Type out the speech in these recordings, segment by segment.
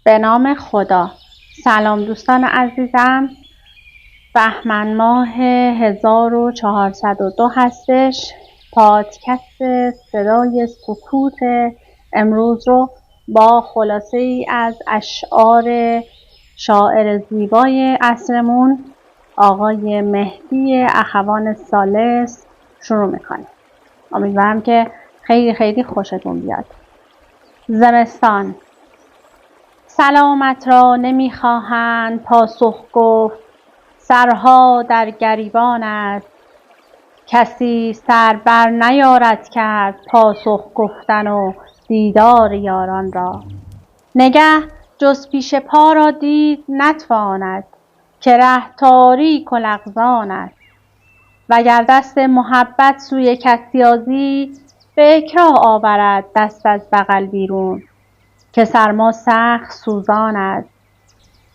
به نام خدا. سلام دوستان عزیزم. بهمن ماه 1402 هستش. پادکست صدای سکوت امروز رو با خلاصه ای از اشعار شاعر زیبای عصرمون آقای مهدی اخوان ثالث شروع میکنیم. امیدوارم که خیلی خیلی خوشتون بیاد. زمستان. سلامت را نمیخواهند پاسخ گفت، سرها در گریبان است. کسی سر بر نیارد کرد پاسخ گفتن و دیدار یاران را. نگه جز پیش پا را دید نتواند، که ره تاریک و لغزان است. وگر دست محبت سوی کس یازی، به اکراه آورد دست از بغل بیرون، که سرما سخت سوزان است.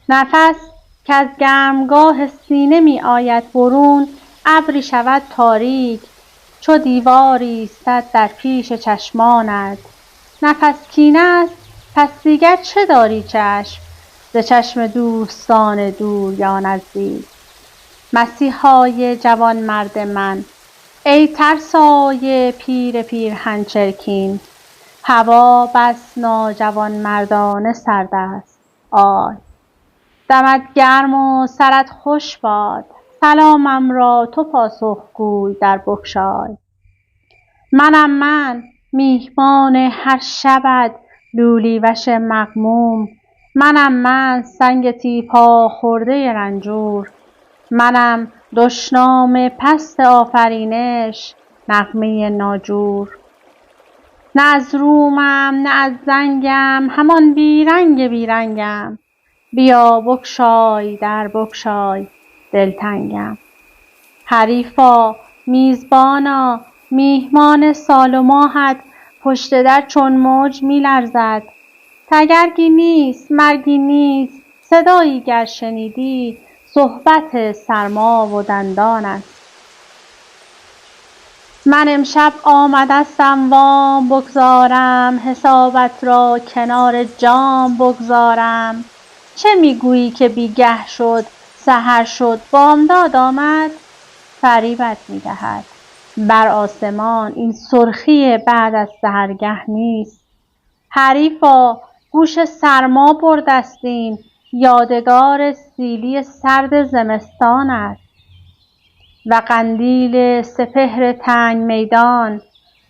نفس که از گرمگاه سینه می آید برون، ابری شود تاریک چو دیواری ایستد در پیش چشمانت. نفس کینه است پس دیگر چه داری چشم، ز چشم دوستان دور یا نزدیک. مسیحای جوان مرد من، ای ترسای پیر پیرهن چرکین، هوا بس ناجوان مردانه سرد است. آی دمت گرم و سرت خوش باد، سلامم را تو پاسخ گوی در بگشای. منم من میهمان هر شبت لولی وش مغموم، منم من سنگ تیپا خورده رنجور، منم دشنام پست آفرینش نغمه ناجور. نه از رومم نه از زنگم همان بیرنگ بیرنگم، بیا بگشای در بگشای دلتنگم. حریفا میزبانا میهمان سال و ماهت، پشت در چون موج میلرزد. تگرگی نیست مرگی نیست، صدایی گر شنیدی صحبت سرما و دندان است. من امشب آمدستم وام بگزارم، حسابت را کنار جام بگذارم. چه میگویی که بیگه شد سحر شد بامداد آمد؟ فریبت میدهد بر آسمان این سرخی بعد از سحرگه نیست. حریفا گوش سرما بردستیم، یادگار سیلی سرد زمستان است. و قندیل سپهر تنگ میدان،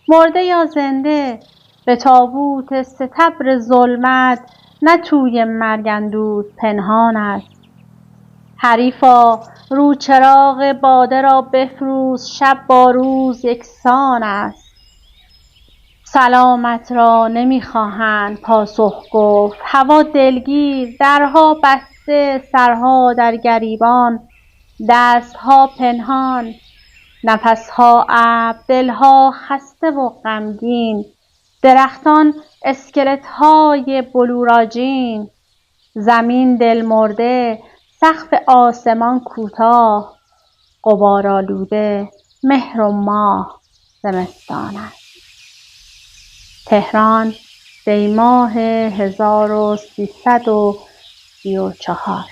مرده یا زنده به تابوت ستبر ظلمت، نه توی مرگ اندوه پنهان است. حریفا رو چراغ باده را بفروز، شب با روز یکسان است. سلامت را نمیخواهند پاسخ گفت، هوا دلگیر درها بسته سرها در گریبان، دستها پنهان، نفسها ابر، دلها خسته و غمگین. درختان اسکلتهای بلوراجین، زمین دل مرده سقف آسمان کوتاه، غبارآلوده مهر و ماه زمستان است. تهران دی‌ماه 1334.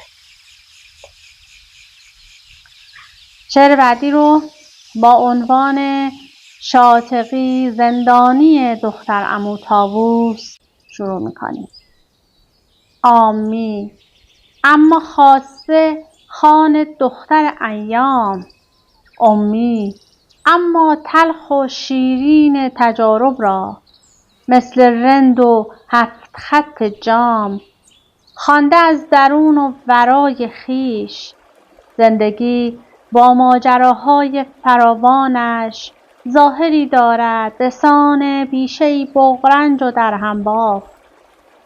شعر بعدی رو با عنوان شاطقی زندانی دختر عمو طاووس شروع میکنیم. عامی اما خاصه خوان دختر ایام، امی اما تلخ و شیرین تجارب را، مثل رند و 7 خط جام، خوانده از درون و ورای خویش. زندگی با ماجراهای فراوانش ظاهری دارد رسان بیشه‌ای بغرنج و درهم بافت.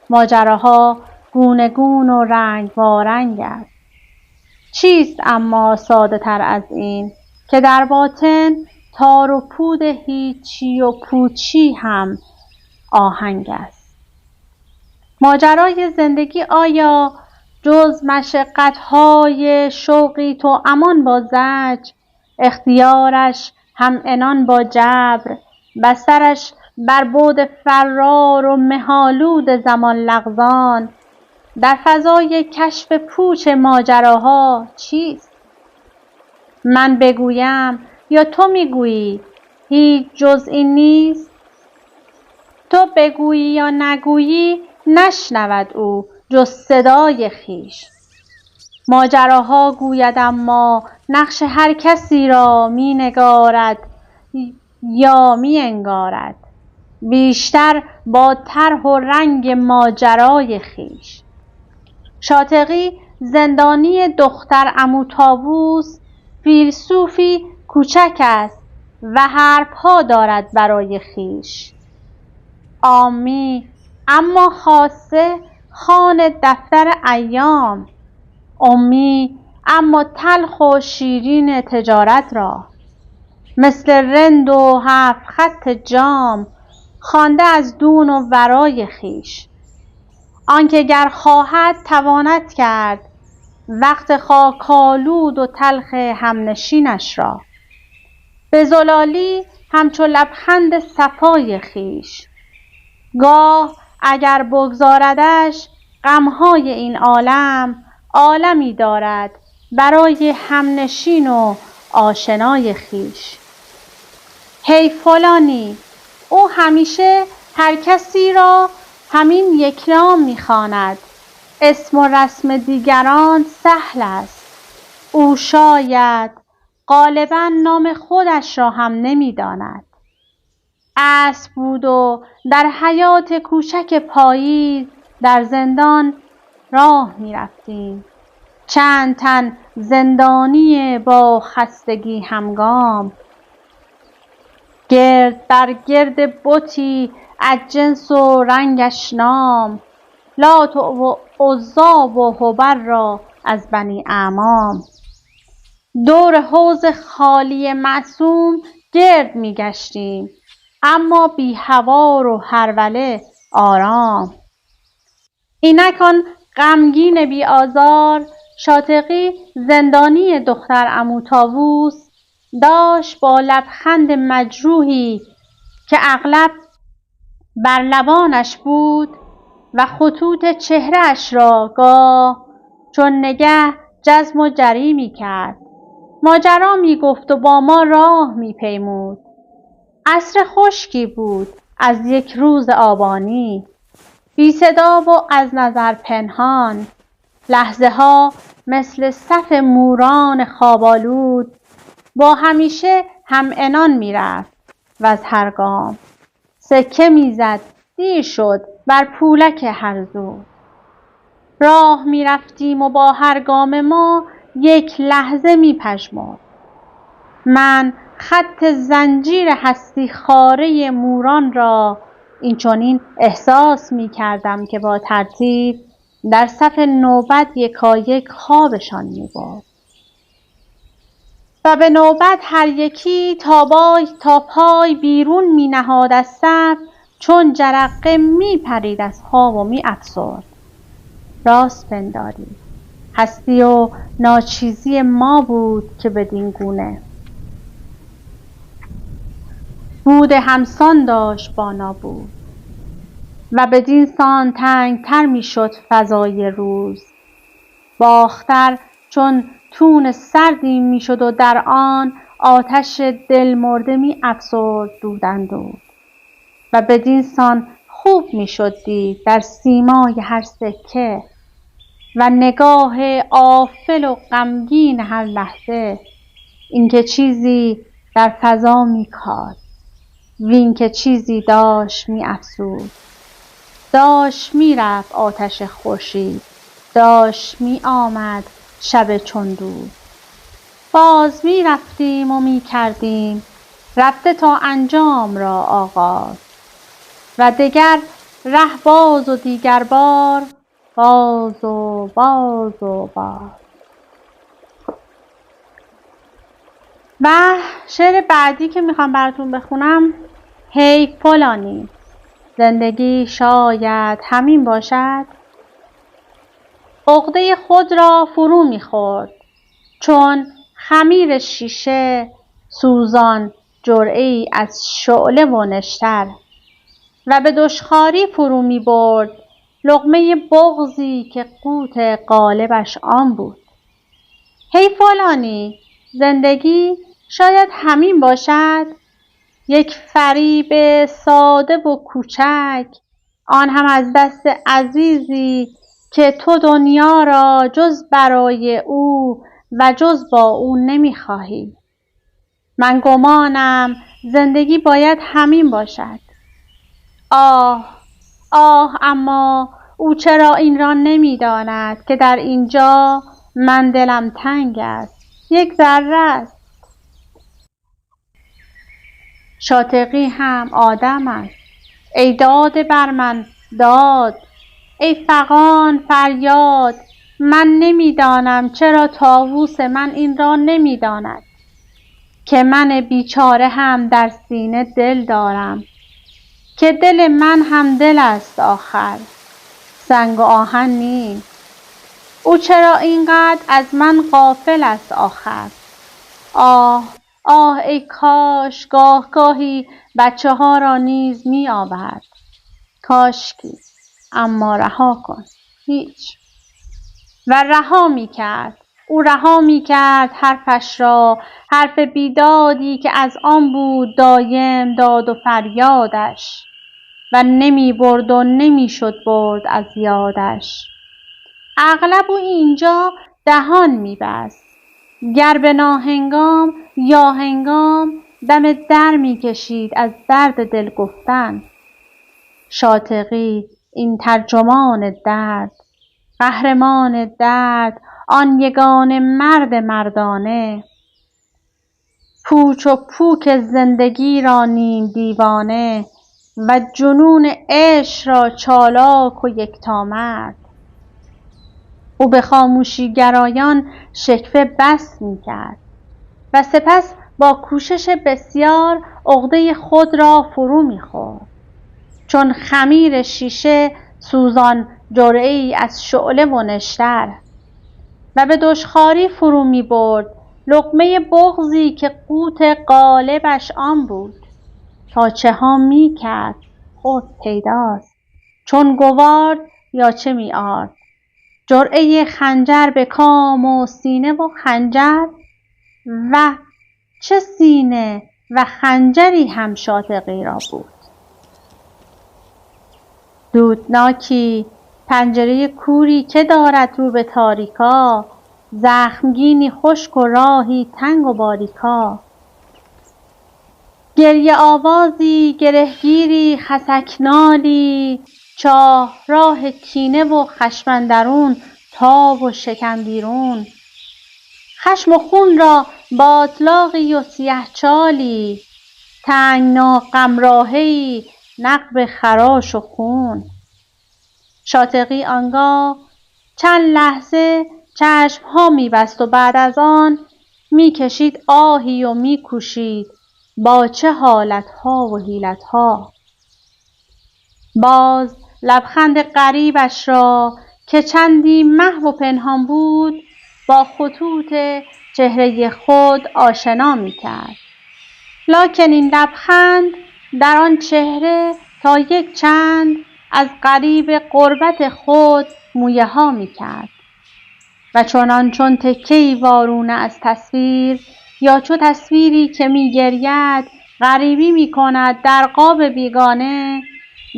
ماجراها گونه گون و رنگ وارنگ است. چیست اما ساده تر از این که در باطن تار و پود هیچی و پوچی هم آهنگ است. ماجرای زندگی آیا جز مشقت‌های شوقی تو امان با زجر، اختیارش هم عنان با جبر، بسترش بر بعد فرار و مه‌آلود زمان لغزان، در فضای کشف پوچ ماجراها چیست؟ من بگویم یا تو میگویی هیچ جز این نیست؟ تو بگویی یا نگویی نشنود او جز صدای خویش. ماجراها گوید اما نقش هر کسی را می نگارد یا می انگارد، بیشتر با طرح و رنگ ماجرای خویش. شاطقی زندانی دختر عمو طاووس فیلسوفی کوچک است و حرفها دارد برای خویش. عامی اما خاصه خوان دفتر ایام، امی اما تلخ و شیرین تجارت را، مثل رند و 7 خط جام خوانده از دون و ورای خویش. آنکه گر خواهد تواند کرد وقت خاکالود و تلخ همنشینش را، به زلالی همچو لبخند صفای خویش. گاه اگر بگذاردش غمهای این عالم، عالمی دارد برای همنشین و آشنای خویش. هی فلانی، او همیشه هر کسی را همین یک نام می‌خواند. اسم و رسم دیگران سهل است، او شاید غالباً نام خودش را هم نمی‌داند. اسب بود و در حیاط کوچک پاییز در زندان راه می‌رفتیم. چند تن زندانی با خستگی همگام، گرد بر گرد بتی از جنس و رنگش نام، لات و عزی و هبل را از بنی اعمام. دور حوض خالی معصوم گرد می‌گشتیم، اما بی هوار و هروله آرام. اینک آن غمگین بی آزار شاطقی زندانی دختر عمو طاووس داشت با لبخند مجروحی که اغلب بر لبانش بود و خطوط چهره‌اش را گاه چون نگه جزم و جری می‌کرد، ماجرا می‌گفت و با ما راه می‌پیمود. عصر خشکی بود از یک روز آبانی، بی صدا و از نظر پنهان. لحظه‌ها مثل صف موران خواب‌آلود با همیشه همعنان می‌رفت و از هر گام سکه می‌زد دیر شد بر پولک هرزود. راه می‌رفتیم و با هر گام ما یک لحظه می‌پژمرد. من خط زنجیر هستی خواره موران را اینچنین احساس می‌کردم که با ترتیب در صف نوبت یکایک خوابشان می‌برد و به نوبت هر یکی تا پای بیرون می‌نهاد از صف، چون جرقه می‌پرید از خواب و می‌افسرد. راست پنداری، هستی و ناچیزی ما بود که بدین گونه بود همسان داشت با نابود و بدین سان تنگتر میشد فضای روز. باختر چون تون سردی میشد و در آن آتش دل مرده می افسرد دود و بدین سان خوب میشد دید در سیمای هر سکه و نگاه آفل و غمگین هر لحظه اینکه چیزی در فضا میکاست، وین که چیزی داشت می‌افزود. داشت می‌رفت آتش خورشید، داشت می‌آمد شب چون دود. باز می‌رفتیم و می‌کردیم رفته تا انجام را آغاز و دگر ره باز و دیگر بار باز و باز و باز. و شعر بعدی که میخوام براتون بخونم، هی فلانی، زندگی شاید همین باشد. عقده خود را فرو میخورد چون خمیر شیشه سوزان جرعه‌ای از شعله و نشتر و به دشخواری فرو میبرد لقمه بغضی که قوت غالبش آن بود. هی فلانی، زندگی شاید همین باشد، یک فریب ساده و کوچک، آن هم از دست عزیزی که تو دنیا را جز برای او و جز با او نمیخواهی. من گمانم زندگی باید همین باشد. آه اما او چرا این را نمیداند که در اینجا من دلم تنگ است، یک ذره است. شاطقی هم آدم است. ای داده بر من داد، ای فغان فریاد. من نمیدانم چرا طاووس من این را نمیداند که من بیچاره هم در سینه دل دارم، که دل من هم دل است آخر، سنگ و آهن نیست. او چرا اینقدر از من غافل است آخر؟ آه ای کاش گاهی بچه ها را نیز می آورد. کاشکی، اما رها کن. هیچ. و رها می کرد. او رها می کرد حرفش را، حرف بیدادی که از آن بود دایم داد و فریادش، و نمی برد و نمی شد برد از یادش. اغلب او اینجا دهان می بست، گر به ناهنگام یا هنگام دم در می کشید از درد دل گفتن. شاطقی این ترجمان درد، قهرمان درد، آن یگانه مرد مردانه، پوچ و پوک زندگی را نیم دیوانه، و جنون عشق را چالاک و یکتامرد. او به خاموشی گرایان شکوه بس می کرد و سپس با کوشش بسیار عقده خود را فرو می خورد، چون خمیر شیشه سوزان جرعه‌ای از شعله و نشتر، و به دشخواری فرو می برد لقمه بغضی که قوت غالبش آن بود. تا چه ها می کرد خود پیداست، چون گوارد یا چه می آرد. جرعه خنجر به کام و سینه و خنجر، و چه سینه و خنجری هم شاطقی را بود. دودناکی، پنجره کوری که دارد رو به تاریکا، زخمگینی خشک و راهی تنگ و باریکا. گریه آوازی، گرهگیری، خسکنالی، چاه راه کینه و خشم اندرون، تاب و شکم بیرون. خشم و خون را باطلاقی و سیه چالی، تنگنا غمراهی، نقب خراش و خون. شاطقی آنگاه چند لحظه چشمها می بست و بعد از آن می کشید آهی و می کوشید با چه حالتها و حیلتها. باز لبخند غریبش را که چندی محو و پنهان بود با خطوط چهره خود آشنا می کرد. لکن این لبخند در آن چهره تا یک چند از غریب غربت خود مویه ها می کرد و چون تکه‌ای وارونه از تصویر، یا چو تصویری که می گرید غریبی می کند در قاب بیگانه،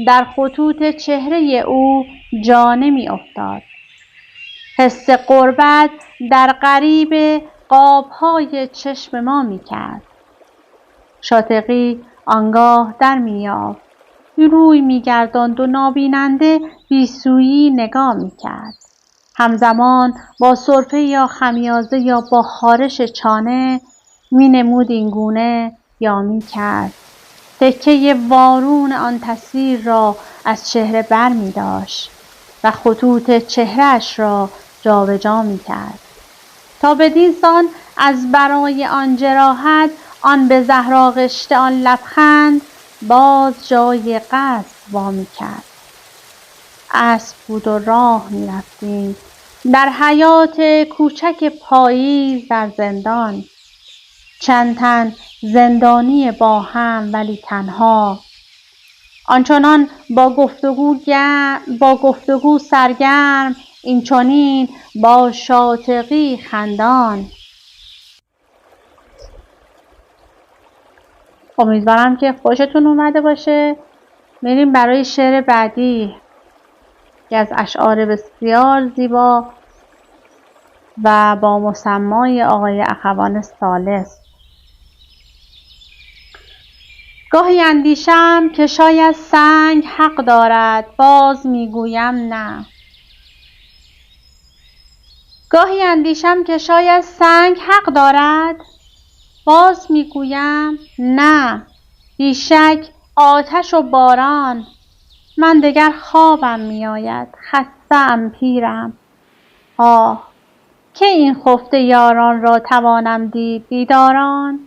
در خطوط چهره او جا نمی افتاد. حس غربت در غریب قاب‌های چشم ما می کرد. شاطقی آنگاه در می یافت، روی می گرداند و نابیننده بیسویی نگاه می کرد. همزمان با سرفه یا خمیازه یا با خارش چانه می نمود این گونه یا می کرد. تکه وارون آن تصویر را از چهره بر می داشت و خطوط چهرهش را جابجا می کرد تا بدین سان از برای آن جراحت، آن به زهر آغشته آن لبخند باز جای قصد وامی کرد. اسب بود و راه می رفتیم در حیات کوچک پاییز در زندان، چند تن زندانی با هم ولی تنها. آنچنان با گفتگو سرگرم، این چنین با شاطقی خندان. امیدوارم که خوشتون اومده باشه. میریم برای شعر بعدی که از اشعار بسیار زیبا و با مسمای آقای اخوان ثالث. گاهی اندیشم که شاید سنگ حق دارد، باز میگویم نه. گاهی اندیشم که شاید سنگ حق دارد، باز میگویم نه. بیشک آتش و باران، من دگر خوابم میآید، خسته‌ام پیرم. آه که این خفته یاران را توانم دید بیداران.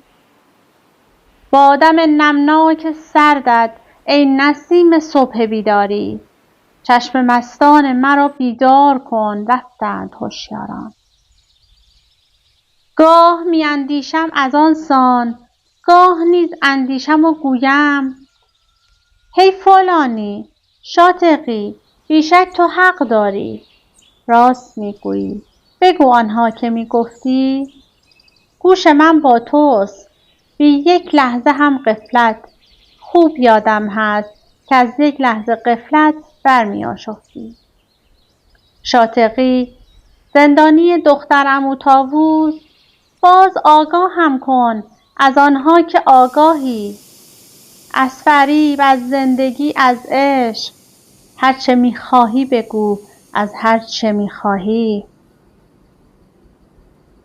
با دم نمناک سردت ای نسیم صبح بیداری، چشم مستان مرا بیدار کن، رفتند هوشیاران. گاه می اندیشم از آن سان، گاه نیز اندیشم و گویم هی فلانی، شاطقی، بیشک تو حق داری. راست میگویی، بگو آنها که میگفتی. گوش من با توست، بی یک لحظه هم غفلت. خوب یادم هست که از یک لحظه غفلت برمی آشفتی. شاطقی، زندانی دختر عمو طاووس، باز آگاه هم کن از آنها که آگاهی. از فریب، از زندگی، از عشق، هرچه میخواهی بگو، از هرچه میخواهی.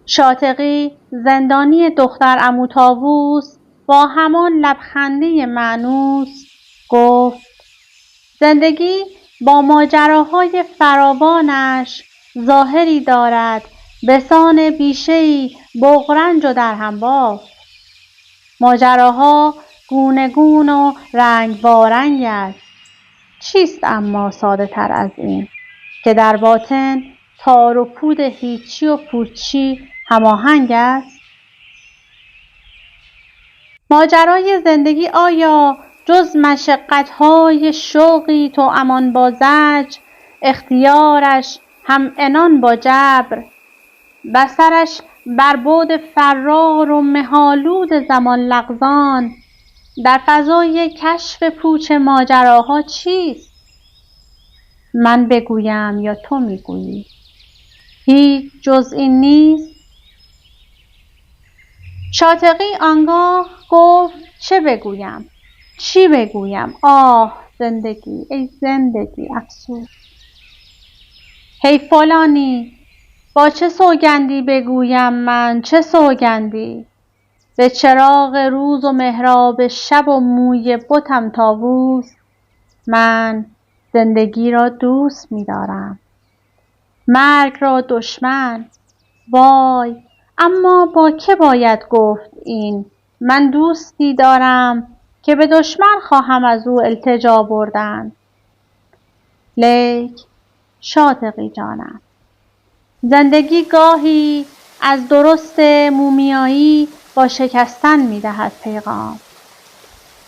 شاطقی، زندانی دختر عمو طاووس، با همان لبخنده مأنوس گفت زندگی با ماجراهای فراوانش ظاهری دارد بسان بیشه‌ای بغرنج و درهم بافت. ماجراها گونه گون و رنگ وارنگ است. چیست اما ساده تر از این که در باطن تار و پود هیچی و پوچی هماهنگ است؟ ماجرای زندگی آیا جز مشقت‌های شوقی توامان با زجر، اختیارش هم عنان با جبر، بصرش بر بعد فرار و مه‌آلود زمان لغزان، در فضای کشف پوچ ماجراها چیست؟ من بگویم یا تو میگویی؟ هیچ جز این نیست؟ شاطقی آنگاه گفت چه بگویم؟ چی بگویم؟ آه زندگی، ای زندگی، افسوس. هی فلانی، با چه سوگندی بگویم من، چه سوگندی؟ به چراغ روز و محراب شب و موی بتم طاووس، من زندگی را دوست می‌دارم، مرگ را دشمن. وای، اما با که باید گفت این؟ من دوستی دارم که به دشمن خواهم از او التجا بردن. لیک شاطقی جانم، زندگی گاهی از درست مومیایی با شکستن می‌دهد پیغام.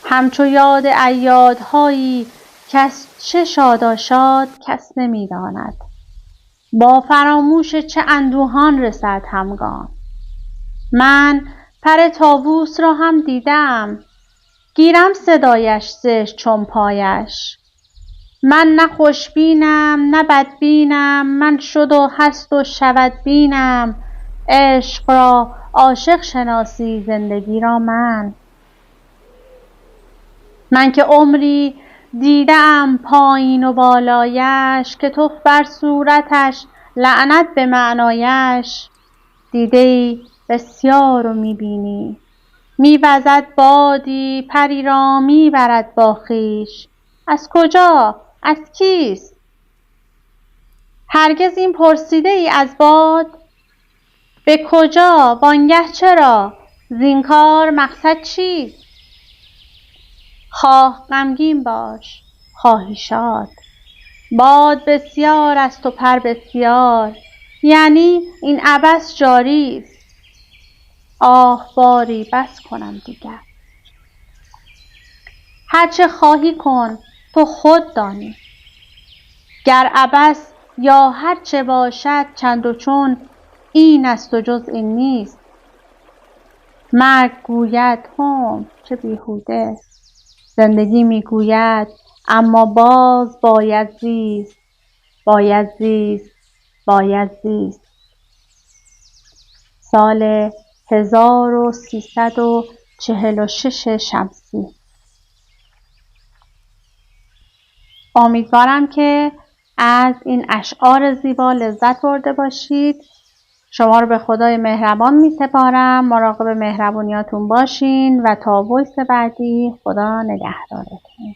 همچو یاد عیادهایی کس چه شاداشاد کس نمی‌داند. با فراموش چه اندوهان رسد همگام. من پر طاووس را هم دیدم، گیرم صدایش زشت چون پایش. من نه خوشبینم نه بدبینم، من شد و هست و شود بینم. عشق را عاشق شناسی، زندگی را من که عمری دیدم پایین و بالایش، که تو بر صورتش لعنت به معنایش. دیده‌ای بسیار و میبینی، میوزد بادی پری را میبرد با خویش. از کجا؟ از کیست؟ هرگز این پرسیده ای از باد؟ به کجا؟ وانگه چرا؟ زین کار مقصد چیست؟ خواه غمگین باش، خواهی شاد. باد بسیار است و پر بسیار، یعنی این عبث جاری است. آه باری بس کنم دیگر. هرچه خواهی کن تو خود دانی. گر عبث یا هرچه باشد چند و چون، این است و جز این نیست. مرگ گوید چه بیهوده، زندگی میگوید اما باز باید زیست، باید زیست، باید زیست. سال 1346 شمسی. امیدوارم که از این اشعار زیبا لذت برده باشید. شما رو به خدای مهربان می‌سپارم. مراقب مهربونیاتون باشین و تا وایس بعدی خدا نگهدارتون.